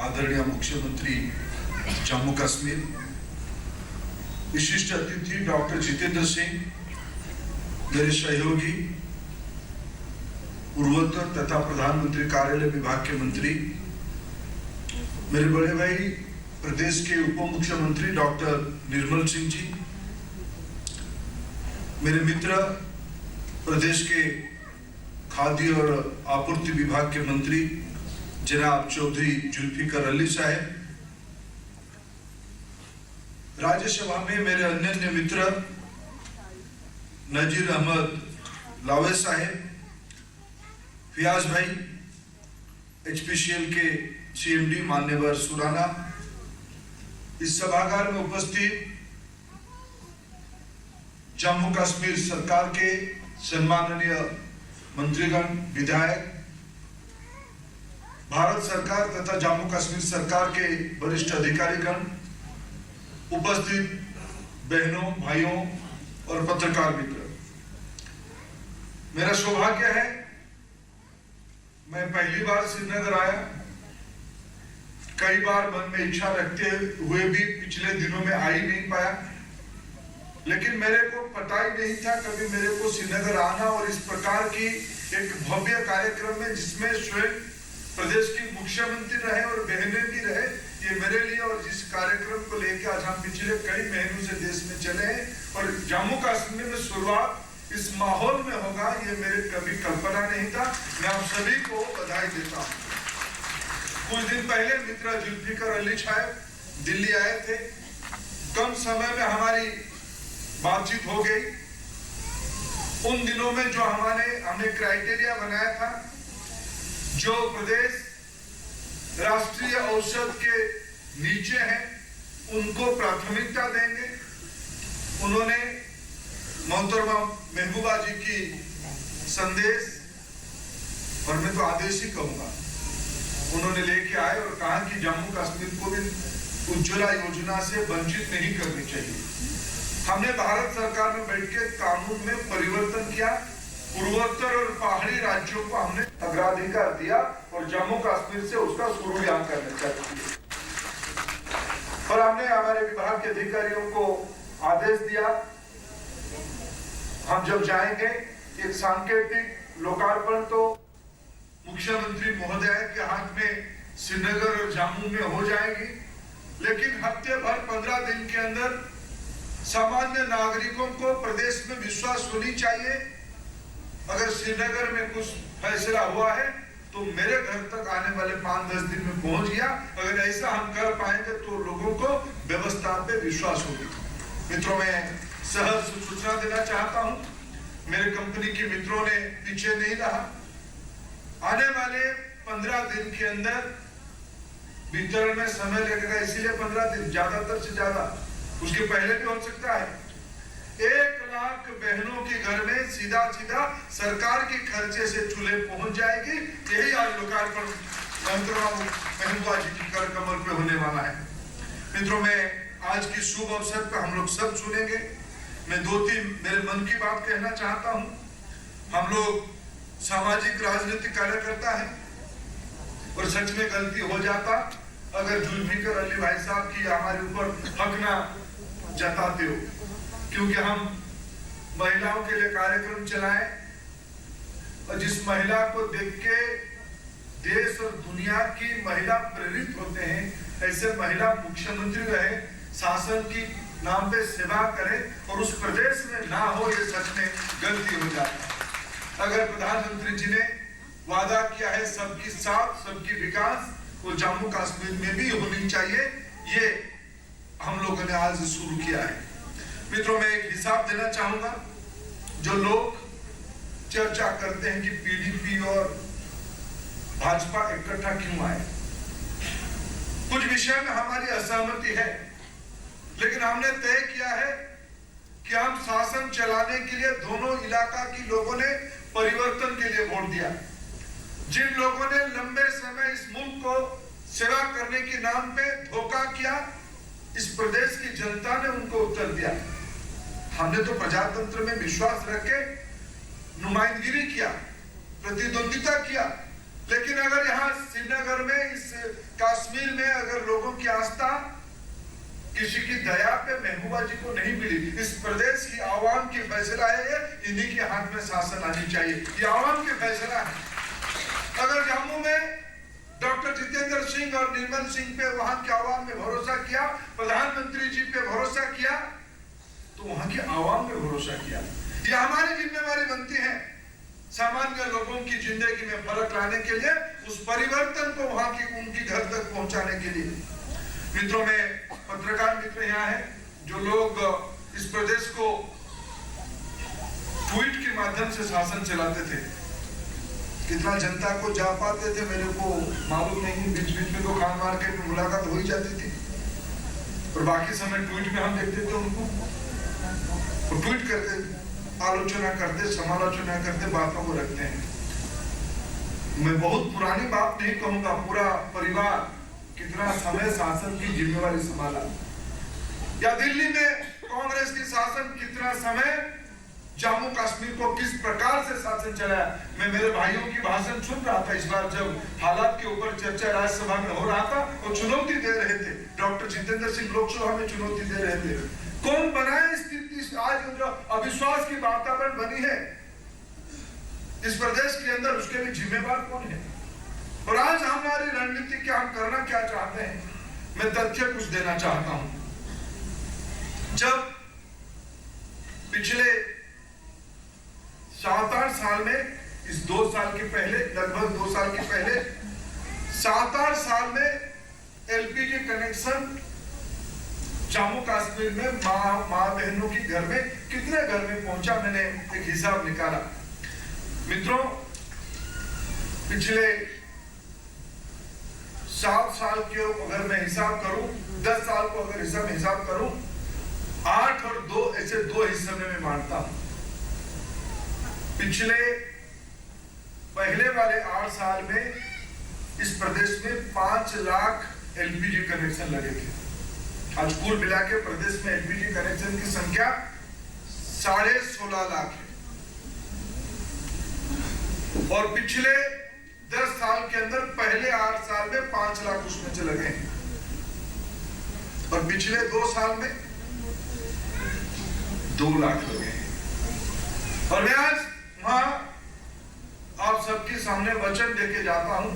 आदरणीय मुख्यमंत्री जम्मू कश्मीर, विशिष्ट अतिथि डॉक्टर जितेंद्र सिंह, मेरे सहयोगी, पूर्वोत्तर तथा प्रधानमंत्री कार्यालय विभाग के मंत्री, मेरे बड़े भाई प्रदेश के उप मुख्यमंत्री डॉक्टर निर्मल सिंह जी, मेरे मित्र प्रदेश के खाद्य और आपूर्ति विभाग के मंत्री जनाब चौधरी जुल्फिकर अली साहब, राज्यसभा में मेरे अन्य मित्र नजीर अहमद लावे साहब, फियाज भाई, HPCL के CMD मान्यवर सुराना, इस सभागार में उपस्थित जम्मू कश्मीर सरकार के सम्माननीय मंत्रीगण, विधायक, भारत सरकार तथा जम्मू कश्मीर सरकार के वरिष्ठ अधिकारीगण, उपस्थित बहनों, भाइयों और पत्रकार मित्र, मेरा सौभाग्य है मैं पहली बार श्रीनगर आया। कई बार मन में इच्छा रखते हुए भी पिछले दिनों में आ ही नहीं पाया, लेकिन मेरे को पता ही नहीं था कभी मेरे को श्रीनगर आना और इस प्रकार की एक भव्य कार्यक्रम में जिसमें स्वयं प्रदेश की मुख्यमंत्री रहे और बहनें भी रहे, ये मेरे लिए और जिस कार्यक्रम को लेकर आज हम पिछले कई महीनों से देश में चले हैं और जम्मू कश्मीर में शुरुआत इस माहौल में होगा, ये मेरे कभी कल्पना नहीं था। मैं आप सभी को बधाई देता हूँ। कुछ दिन पहले मित्र जुल्फिकर अली साहब दिल्ली आए थे, कम समय में हमारी बातचीत हो गई। उन दिनों में जो हमने क्राइटेरिया बनाया था, जो प्रदेश राष्ट्रीय औसत के नीचे हैं उनको प्राथमिकता देंगे। उन्होंने मोहतरमा महबूबा जी की संदेश, और मैं तो आदेश ही कहूंगा, उन्होंने लेके आए और कहा कि जम्मू कश्मीर को भी उज्ज्वला योजना से वंचित नहीं करनी चाहिए। हमने भारत सरकार में बैठ के कानून में परिवर्तन किया, पूर्वोत्तर और पहाड़ी राज्यों को हमने अग्राधिकार दिया और जम्मू कश्मीर से उसका शुरुआत करना चाहिए। और हमने हमारे विभाग के अधिकारियों को आदेश दिया, हम जब जाएंगे एक सांकेतिक लोकार्पण तो मुख्यमंत्री महोदय के हाथ में श्रीनगर और जम्मू में हो जाएगी, लेकिन हफ्ते भर 15 दिन के अंदर सामान्य नागरिकों को प्रदेश में विश्वास होनी चाहिए। अगर श्रीनगर में कुछ फैसला हुआ है तो मेरे घर तक आने वाले 5-10 दिन में पहुंच गया। अगर ऐसा हम कर पाएंगे तो लोगों को व्यवस्था पे विश्वास होगा। मित्रों, मैं सहर्ष सूचना देना चाहता हूं, मेरे कंपनी के मित्रों ने पीछे नहीं रहा। आने वाले 15 दिन के अंदर वितरण में समय लगेगा, इसीलिए 15 दिन, ज्यादातर से ज्यादा, उसके पहले भी हो सकता है। 1 लाख बहनों के घर में सीधा सरकार के खर्चे से चूल्हे पहुंच जाएगी। यही आज लोकार्पण महबूबा जी की कर कमर पे होने वाला है। मित्रों, मैं आज की शुभ अवसर पर हम लोग सब सुनेंगे। मैं 2-3 मेरे मन की बात कहना चाहता हूं। हम लोग सामाजिक राजनीतिक कार्यकर्ता है और सच में गलती हो जाता अगर जुल्फिकर अली भाई साहब की हमारे ऊपर हक ना जताते हो, क्योंकि हम महिलाओं के लिए कार्यक्रम चलाए और जिस महिला को देख के देश और दुनिया की महिला प्रेरित होते हैं, ऐसे महिला मुख्यमंत्री रहे, शासन की नाम पे सेवा करे और उस प्रदेश में ना हो, ये सच में गलती हो जाती है। अगर प्रधानमंत्री जी ने वादा किया है सबकी साथ सबकी विकास, वो जम्मू कश्मीर में भी होनी चाहिए। ये हम लोगों ने आज शुरू किया है। मित्रों, मैं एक हिसाब देना चाहूंगा। जो लोग चर्चा करते हैं कि PDP और भाजपा इकट्ठा क्यों आए, कुछ विषय में हमारी असहमति है, लेकिन हमने तय किया है कि हम शासन चलाने के लिए दोनों इलाका के लोगों ने परिवर्तन के लिए वोट दिया। जिन लोगों ने लंबे समय इस मुल्क को सेवा करने के नाम पे धोखा किया, इस प्रदेश की जनता ने उनको उत्तर दिया। हमने तो प्रजातंत्र में विश्वास रख के नुमाइंदगिरी किया, प्रतिद्वंदिता किया, लेकिन अगर यहाँ श्रीनगर में, इस कश्मीर में अगर लोगों की आस्था किसी की दया पे महबूबा जी को नहीं मिली, इस प्रदेश की आवाम की फैसला है, ये इन्हीं के हाथ में शासन आनी चाहिए, ये आवाम की फैसला है। अगर जम्मू में डॉक्टर जितेंद्र सिंह और निर्मल सिंह पे वहां के आवाम ने भरोसा किया, प्रधानमंत्री जी पे भरोसा किया, तो वहां के आवाम पे भरोसा किया। ये हमारी जिम्मेवारी बनती है सामान्य लोगों की जिंदगी में फर्क लाने के लिए, उस परिवर्तन को वहां की उनकी घर तक पहुंचाने के लिए। मित्रों में पत्रकार मित्र यहाँ है, जो लोग इस प्रदेश को ट्वीट के माध्यम से शासन चलाते थे, कितना जनता को जा पाते थे मेरे को मालूम नहीं। बीच बीच में तो खान मार्केट में मुलाकात हो ही जाती थी, और बाकी समय ट्वीट में हम देखते थे उनको, वो ट्वीट करते, आलोचना करते, समालोचना करते, बातों को रखते हैं। मैं बहुत पुरानी बात नहीं कहूंगा, पूरा परिवार कितना समय शासन की जिम्मेवारी संभाला, या दिल्ली में कांग्रेस की शासन कितना समय जम्मू कश्मीर को किस प्रकार से शासन चलाया। मैं मेरे भाइयों की भाषण सुन रहा था इस बार, जब हालात के ऊपर चर्चा राज्यसभा में हो रहा था, वो चुनौती दे रहे थे, डॉक्टर जितेंद्र सिंह लोकसभा में चुनौती दे रहे थे, कौन बनाए स्थिति, आज जो अविश्वास की वातावरण बनी है इस प्रदेश के अंदर, उसके लिए जिम्मेवार कौन है। और आज हमारी रणनीति क्या, हम करना क्या चाहते हैं, मैं तथ्य कुछ देना चाहता हूं। जब पिछले 7-8 साल में, इस 2 साल के पहले, लगभग 2 साल के पहले 7-8 साल में एलपीजी कनेक्शन जम्मू कश्मीर में माँ बहनों की घर में कितने घर में पहुंचा, मैंने एक हिसाब निकाला। मित्रों, पिछले 7 साल के अगर मैं हिसाब करूं, 10 साल को अगर हिसाब करूं, 8 और 2 ऐसे 2 हिस्से में मैं मानता हूं। पिछले पहले वाले 8 साल में इस प्रदेश में 5 लाख एलपीजी कनेक्शन लगे थे। आज कुल मिला के प्रदेश में एलपीजी कनेक्शन की संख्या 16.5 लाख है, और पिछले 10 साल के अंदर पहले 8 साल में 5 लाख उसमें चले गए, और पिछले 2 साल में 2 लाख लगे। और मैं आज वहां आप सबके सामने वचन देके जाता हूं,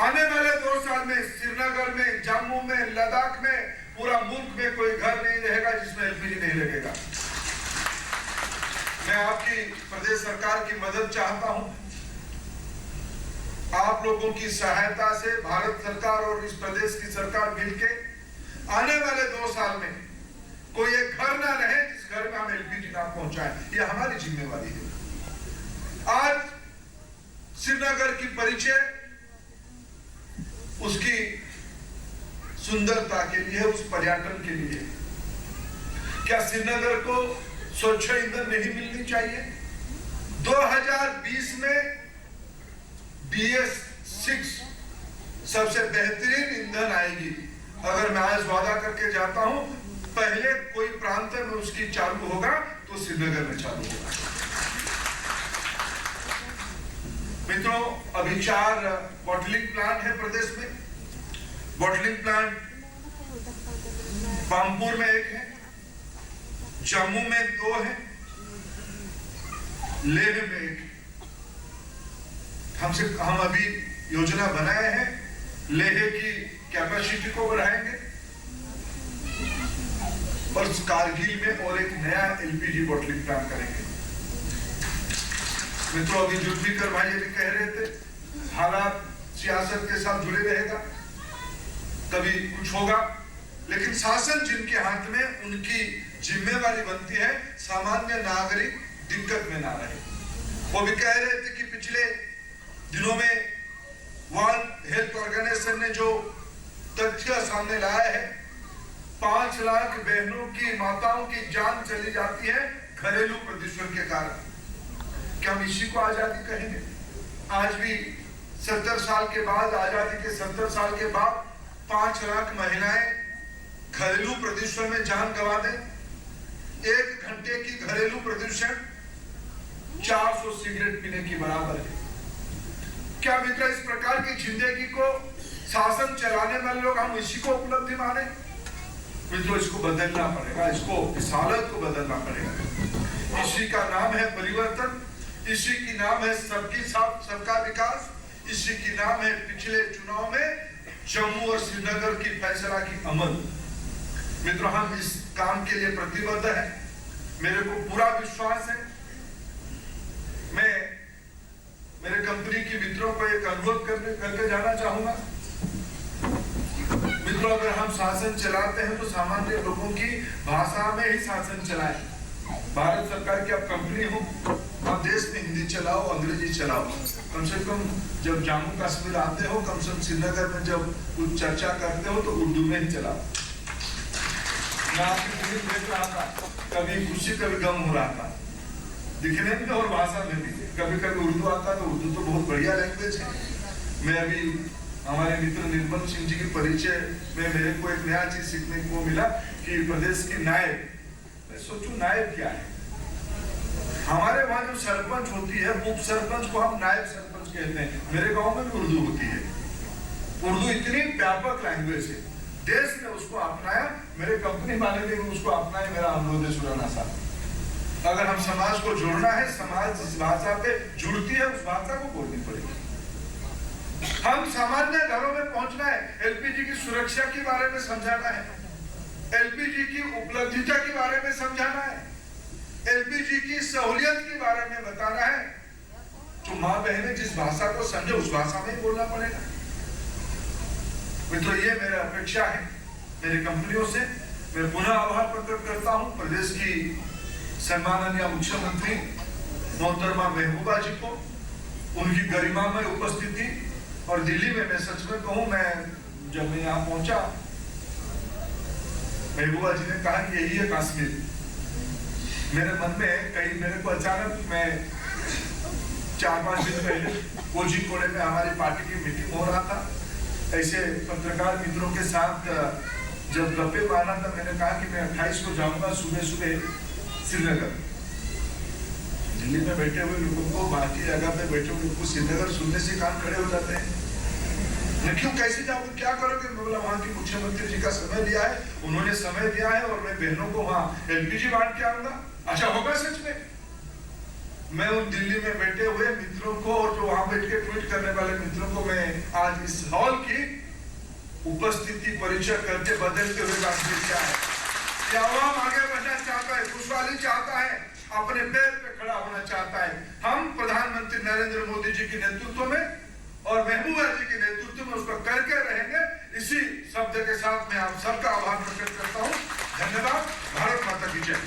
आने वाले 2 साल में श्रीनगर में, जम्मू में, लद्दाख में, पूरा मुल्क में कोई घर नहीं रहेगा जिसमें एलपीजी नहीं लगेगा। मैं आपकी प्रदेश सरकार की मदद चाहता हूं, आप लोगों की सहायता से भारत सरकार और इस प्रदेश की सरकार मिलके आने वाले 2 साल में कोई एक घर ना रहे जिस घर में हम एलपीजी ना पहुंचाएं, ये हमारी जिम्मेवारी है। आज श्रीनगर की परिचय उसकी सुंदरता के लिए, उस पर्यटन के लिए। क्या श्रीनगर को स्वच्छ ईंधन नहीं मिलनी चाहिए? 2020 में BS6 सबसे बेहतरीन ईंधन आएगी। अगर मैं आज वादा करके जाता हूं, पहले कोई प्रांत में उसकी चालू होगा तो श्रीनगर में चालू होगा। मित्रों, अभी 4 बॉटलिंग प्लांट है प्रदेश में। बॉटलिंग प्लांट पामपुर में 1 है, जम्मू में 2 है, लेह में 1 है। हम अभी योजना बनाए हैं, लेह की कैपेसिटी को बढ़ाएंगे, और कारगिल में और एक नया एलपीजी बॉटलिंग प्लांट करेंगे। मित्रों, अभी जुल्फिकर भाई अभी कह रहे थे, हालात सियासत के साथ जुड़े रहेगा, कभी कुछ होगा, लेकिन शासन जिनके हाथ में, उनकी जिम्मेवारी बनती है सामान्य नागरिक दिक्कत में ना रहे। वो भी कह रहे थे कि पिछले दिनों में वर्ल्ड हेल्थ ऑर्गेनाइजेशन ने जो तथ्य सामने लाया है, 5 लाख बहनों की, माताओं की जान चली जाती है घरेलू प्रदूषण के कारण। क्या हम इसी को आजादी कहेंगे? आज भी 70 साल के बाद, आजादी के 70 साल के बाद 5 लाख महिलाएं घरेलू प्रदूषण में जान गंवा दें। 1 घंटे की घरेलू प्रदूषण 400 सिगरेट पीने की बराबर है। क्या मित्र इस प्रकार की जिंदगी को शासन चलाने वाले लोग हम इसी को उपलब्धि माने? मित्रों, इसको बदलना पड़ेगा, इस हालत को बदलना पड़ेगा। इसी का नाम है परिवर्तन, इसी की नाम है सबका विकास, इसी की नाम है पिछले चुनाव में जम्मू और श्रीनगर की फैसला की अमल। मित्रों, हम इस काम के लिए प्रतिबद्ध है। मेरे को पूरा विश्वास है। मैं मेरे कंपनी के मित्रों को एक अनुरोध करके जाना चाहूंगा। मित्रों, अगर हम शासन चलाते हैं तो सामान्य लोगों की भाषा में ही शासन चलाएं। भारत सरकार की आप कंपनी हो, आप देश में हिंदी चलाओ, अंग्रेजी चलाओ। कम से कम जब जम्मू कश्मीर आते हो, कम से कम श्रीनगर में जब कुछ चर्चा करते हो तो उर्दू में ही चलाओ। मैं आपकी फिल्म देख रहा था, कभी खुशी कभी गम हो रहा था, दिखने में और भाषा में भी। कभी कभी उर्दू आता तो उर्दू तो बहुत बढ़िया लैंग्वेज है। मैं अभी हमारे मित्र निर्मल सिंह जी के परिचय में मेरे को एक नया चीज सीखने को मिला कि प्रदेश की नायब, मैं सोचूं नायब क्या है। हमारे वहां जो सरपंच होती है, उप सरपंच को हम नायब सरपंच कहते हैं। मेरे गांव में भी उर्दू होती है। उर्दू इतनी व्यापक लैंग्वेज है, देश ने उसको अपनाया, मेरे कंपनी वाले ने उसको अपनाया। मेरा अनुरोध है सुराना साहब, अगर हम समाज को जोड़ना है, समाज जिस भाषा पे जुड़ती है उस भाषा को बोलनी पड़ेगी। हम सामान्य घरों में पहुंचना है, एलपीजी की सुरक्षा के बारे में समझाना है, एलपीजी की उपलब्धता के बारे में समझाना है, एलपीजी की सहूलियत के बारे में बताना है। तो माँ बहनें जिस भाषा को समझे उस भाषा में ही बोलना पड़ेगा। मित्रों, ये मेरा अपेक्षा है मेरी कंपनियों से। मैं पुनः आभार प्रकट करता हूं प्रदेश की सम्माननीय मुख्यमंत्री मोहतरमा महबूबा जी को, उनकी गरिमामय उपस्थिति। और दिल्ली में मैं सच में कहूं, जब मैं यहाँ पहुंचा, महबूबा जी ने कहा कि यही है कश्मीर। मेरे मन में कहीं मेरे को अचानक, मैं 4-5 दिन पहले कोझिकोड में हमारी पार्टी की मीटिंग हो रहा था, ऐसे पत्रकार मित्रों के साथ जब गप्पे मारा था, मैंने कहा कि मैं 28 को जाऊंगा सुबह श्रीनगर। दिल्ली में बैठे हुए लोगों को, बाकी जगह पे बैठे हुए लोगों को श्रीनगर सुनने से कान खड़े हो जाते हैं। मैं क्यों, कैसे जाऊंगा, क्या करोगे? मैं बोला वहां के मुख्यमंत्री जी का समय लिया है, उन्होंने समय दिया है और मैं बहनों को वहां एलपीजी बांट के आऊंगा। अच्छा होगा सच में? मैं उन दिल्ली में बैठे हुए मित्रों को और जो वहां बैठ के ट्वीट करने वाले मित्रों को मैं आज इस हॉल की उपस्थिति परिचय करके बदलते हुए बात किया है कि आवाम आगे बढ़ना चाहता है, खुशहाली चाहता है, अपने पैर पे खड़ा होना चाहता है। हम प्रधानमंत्री नरेंद्र मोदी जी के नेतृत्व में और महबूबा जी के नेतृत्व में उसको करके रहेंगे। इसी शब्द के साथ मैं आप सबका आभार प्रकट करता हूं। धन्यवाद। भारत माता की जय।